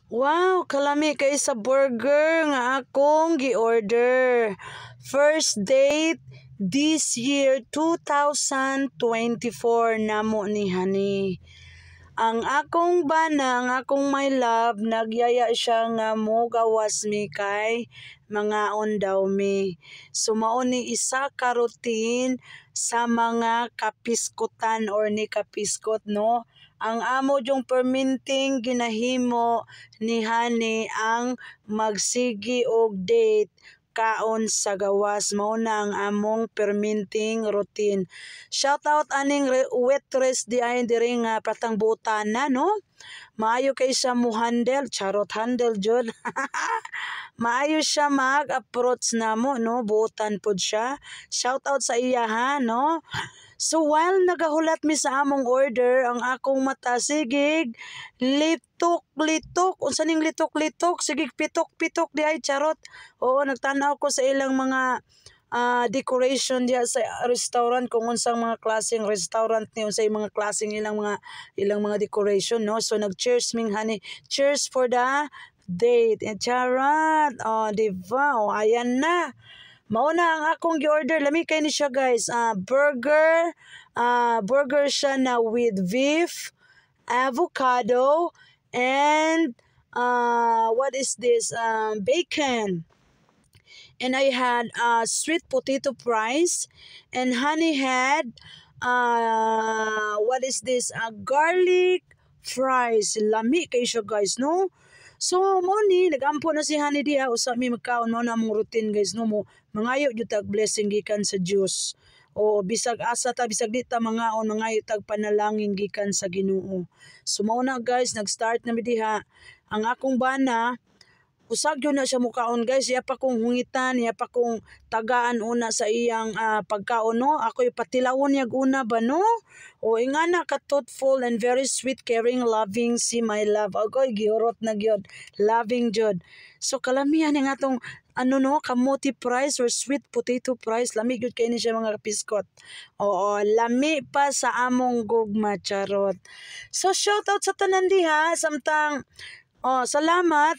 Wow, kalami kay sa burger nga akong gi-order. First date this year 2024 namo ni Hani. Ang akong bana, ang akong my love, nagyaya siya nga mo gawas mi kay mga daw mi. So mao ni isa ka routine sa mga kapiskutan or ni kapiskot no. Ang amo yung perminting ginahimo ni Hani ang magsigi og date kaon sa gawas. Mao na ang among perminting routine. Shout out aning waitress di ay diri nga patang butana no. Maayo kay siya mo handle, charot handle jud. Maayo siya mag-approach namo no, butan pod siya. Shout out sa iya ha no. So while nagahulat mi sa among order, ang akong mata sigig litok-litok. Unsa ning litok-litok? Sigig pitok-pitok di ay charot. Oo, nagtanaw ko sa ilang mga decoration diya sa restaurant kung unsang mga klaseng restaurant ni unsay mga klaseng ilang mga decoration no. So nag-cheers ming Hani. Cheers for the date. And charot. Oh, di ba? Oh, ayan na. Mao na ang akong gi-order. Lami kay ni siya guys. Burger. Burger siya na with beef, avocado, and what is this? Bacon. And I had sweet potato fries. And Honey had what is this? Garlic fries. Lami kay siya guys no. So mo ni nagampo na si Honey diha usa mi magkaon mo na among routine guys no mo mangayo jud tag blessing gikan sa Dios. O bisag asa ta bisag di ta mangaon mangayo tag panalangin gikan sa Ginoo. So mao na guys nag-start na mi diha. Ang akong bana usag yun na siya mukaon guys. Iya pa kong hungitan, iya pa kong tagaan una sa iyang pagkaon no. Ako'y patilawon yag una ba no. O ingana ka thoughtful and very sweet, caring, loving si my love. Ako'y giurot na gyud. Loving jud. So kalamihan nga atong ano no, kamote fries or sweet potato fries. Lami gyud kay ni siya mga kapiskot. Oo, lami pa sa among gugma charot. So shout out sa tanan diha samtang salamat.